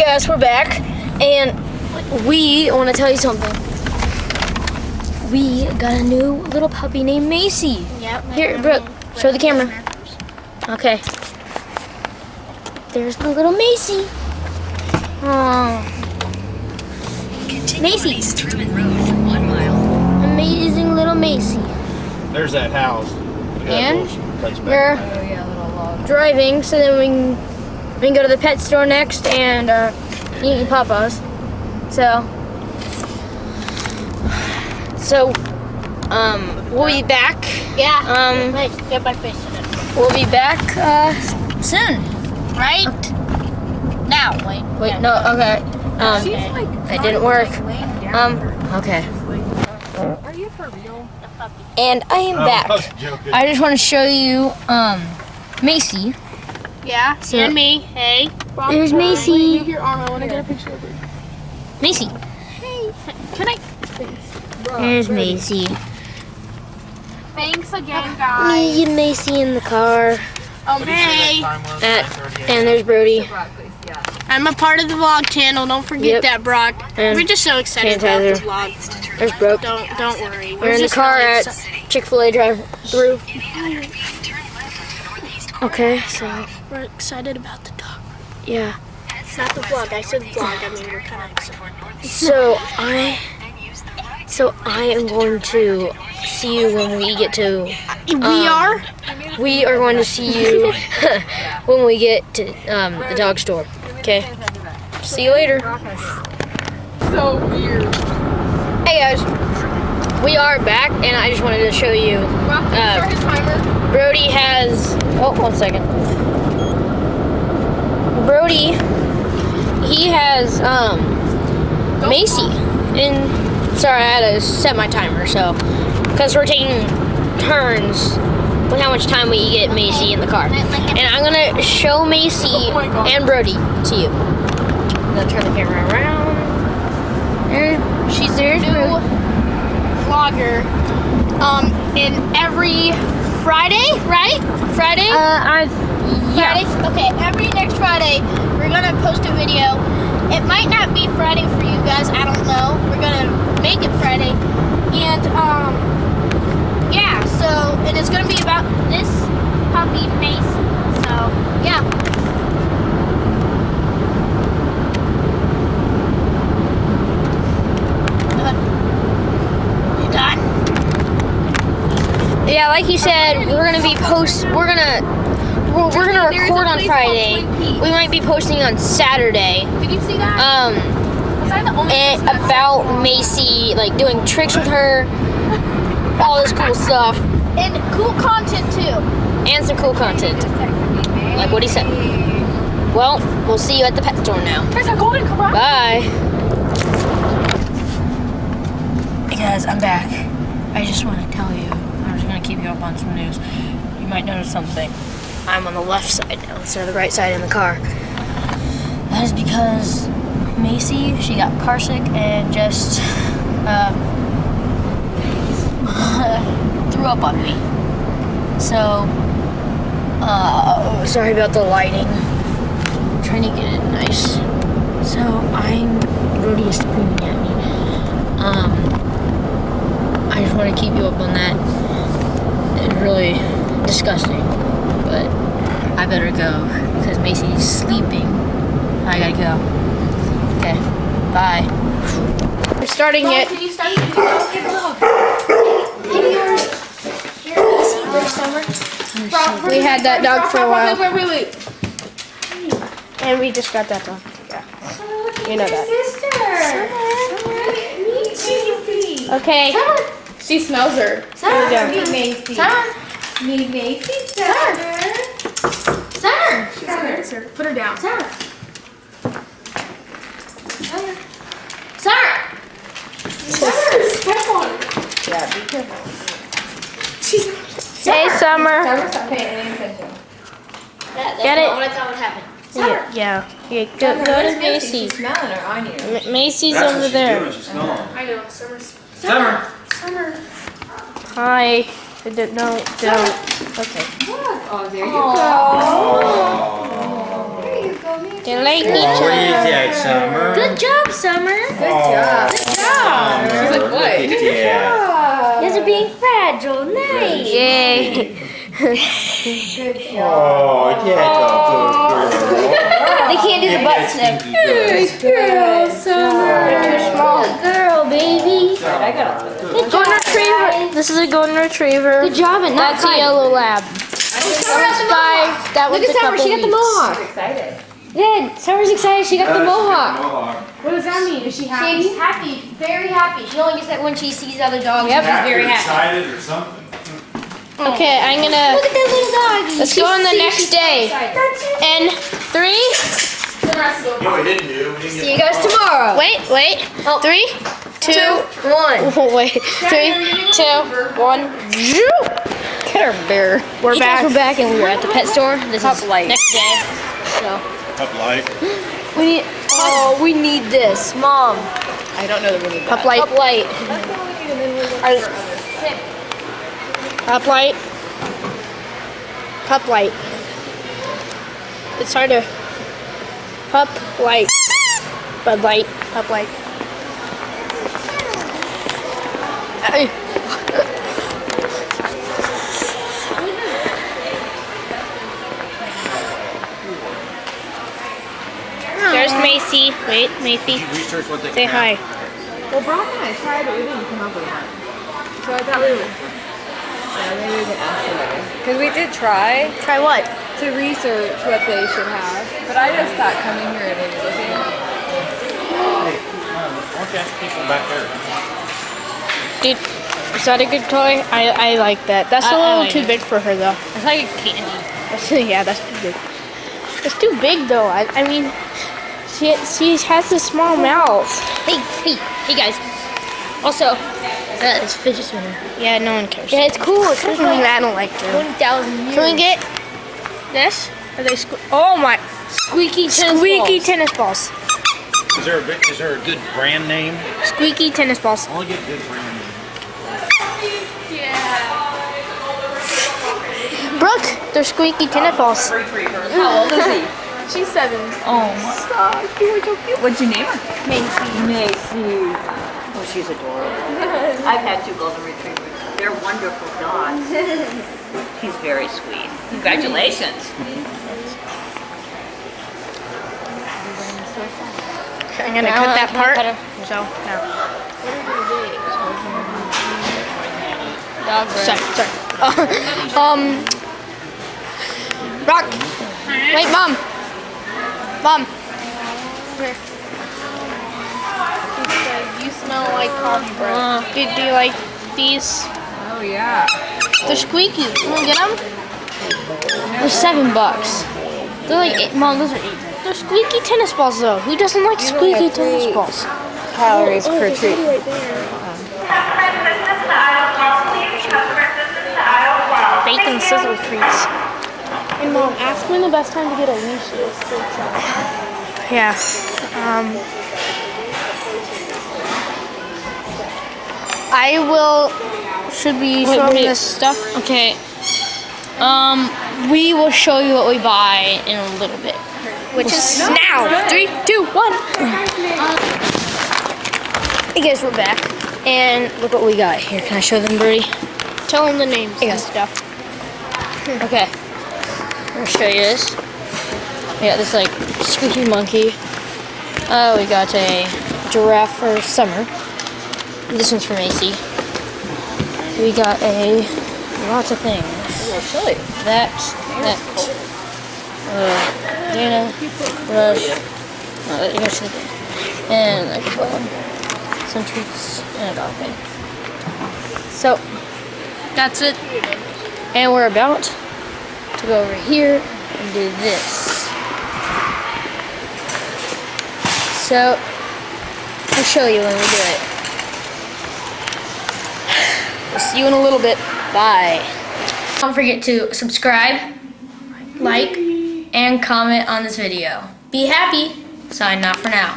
guys, we're back, and we want to tell you something. We got a new little puppy named Macy. Yep. Here, Brooke, show the camera. Okay. There's the little Macy. Oh. Macy. Amazing little Macy. There's that house. And we're driving, so then we can go to the pet store next and eat Papa's. So we'll be back. Yeah. Get my fish in it. We'll be back soon. Right? Now, wait. Wait, no, okay. It didn't work. Okay. Are you for real? The puppy. And I am back. I just want to show you Macy. Yeah. So- and me. Hey. There's Macy. Move your arm. I want to get a picture of her. Macy. Hey. Can I? There's Macy. Thanks again, guys. Me and Macy in the car. Hey. And there's Brody. I'm a part of the vlog channel. Don't forget Yep. that, Brock. And We're just so excited about sanitizer. this vlog. There's Brooke. Don't worry. We're in the just car really at Chick-fil-A drive-through. Okay, so We're excited about the dog. yeah. Not the vlog. I said vlog. I mean, we're kind of excited. So I am going to see you when we get to. We are going to see you when we get to the dog store. Okay. See you later. So weird. Hey guys, we are back, and I just wanted to show you. Start his timer. Brody has. Oh, 1 second. Brody, he has Macy, and sorry, I had to set my timer, so because we're taking turns with how much time we get Macy in the car, and I'm gonna show Macy and Brody to you. I'm gonna turn the camera around. There's New Brody. vlogger. In every Friday, right? Friday? Yeah. Friday? Okay, every next Friday, we're gonna post a video. It might not be Friday for you guys, I don't know. We're gonna make it Friday. And, yeah, so, and it's gonna be about this puppy, Macy. So, yeah. Good. You done? Yeah, like you said, we're gonna record on Friday. We might be posting on Saturday. Did you see that? Was I the only And person that about Macy, like doing tricks with her, all this cool stuff, And cool content, too. and some cool content, like what he said. Well, we'll see you at the pet store now. There's a golden corral. Bye. Hey guys, I'm back. I just want to tell you, I'm just going to keep you up on some news. You might notice something. I'm on the left side now instead of the right side in the car. That is because Macy, she got car sick and just threw up on me. So, sorry about the lighting. I'm trying to get it nice. So Brody is screaming at me. I just want to keep you up on that. It's really disgusting, but I better go because Macy's sleeping. I gotta go. Okay, bye. We're starting it. Can you start the video? We had that dog for a while, Wait. and we just got that dog. Yeah, you know that. Okay. She smells her. Here we go. Meet Macy. Meet Macy. Sir. Put her down. Step on her. Yeah, be careful. Hey, Summer. Stop paying any attention. Get it? What I thought would happen. Yeah. Go to Macy. She's smelling her on you. Macy's over there. I know. Summer. Hi. No, don't. Okay. Oh, there you go. There you go, Macy. They like each Oh, what do you other. think, Summer? Good job, Summer. Good job. job. She's like, what? Look at that. You guys are being fragile. Nice. Yay. Oh, that's a good girl. They can't do the butt snip. Girl, Summer. Too small. Good girl, baby. I got it. Good golden retriever. This is a golden retriever. Good job, and that's a yellow lab. That was 5. That was Look a at Summer, couple she got the weeks. mohawk. Excited. Yeah, Summer's excited, she got the mohawk. What does that mean? Is she happy? She's happy, very happy. She only gets that when she sees other dogs. Yep. She's very happy. Excited or something. Okay, I'm gonna. Look at that little doggy. Let's go on the next day. And 3. No, we didn't do. We didn't See you guys tomorrow. Wait. 3, 2, 1. Wait. 3, 2, 1. Get her bear. We're back. We're back, and we were at the pet store. This is next day. So Pup light. we need. Oh, we need this, Mom. I don't know that we need Pup that. light. Pup light. Pup light. Pup light. It's harder. Pup light. Bud light. Pup light. Hey. There's Macy. Wait, Macy. Did you research what they Say hi. Well, Brock and I tried, but we didn't come up with one. So I thought we would. Yeah, maybe we can ask somebody. Because we did try Try what? to research what they should have, but I just thought coming here and maybe looking. Why don't you ask people back there? Dude, is that a good toy? I like that. That's a little too big for her though. It's like a candy. Yeah, that's too big. It's too big though. I mean, she has a small mouth. Hey guys. Also, it's fidget spinner. Yeah, no one cares. Yeah, it's cool. It's cool. I don't like them. 1,000 years. Can we get this? Are they oh my! squeaky tennis Squeaky balls. tennis balls. Is there a good brand name? Squeaky tennis balls. I only get good brand name. Brooke, they're squeaky tennis balls. How old is he? She's 7. Oh my god. What'd you name her? Macy. Oh, she's adorable. I've had 2 golden retrievers. They're wonderful dogs. He's very sweet. Congratulations. I'm gonna cut that part. So no. Sorry. Rock. Wait, Mom. You smell like coffee bread. Do you like these? Oh yeah. They're squeaky. Can we get them? They're $7. They're like 8. Mom, those are 8. They're squeaky tennis balls though. Who doesn't like squeaky tennis balls? Calories per treat. Bacon sizzle treats. And Mom, ask when the best time to get a leash is. Yeah. I will. Should we show them this stuff? Okay. We will show you what we buy in a little bit, which is now. 3, 2, 1. Hey guys, we're back, and look what we got here. Can I show them, Birdie? Tell them the names and stuff. Okay. I'm gonna show you this. We got this like squeaky monkey. We got a giraffe for Summer. This one's for Macy. We got lots of things. That. Dana, Rush, and like some treats and a dog thing. So that's it. And we're about to go over here and do this. So I'll show you when we do it. We'll see you in a little bit. Bye. Don't forget to subscribe, like, and comment on this video. Be happy. Signing off for now.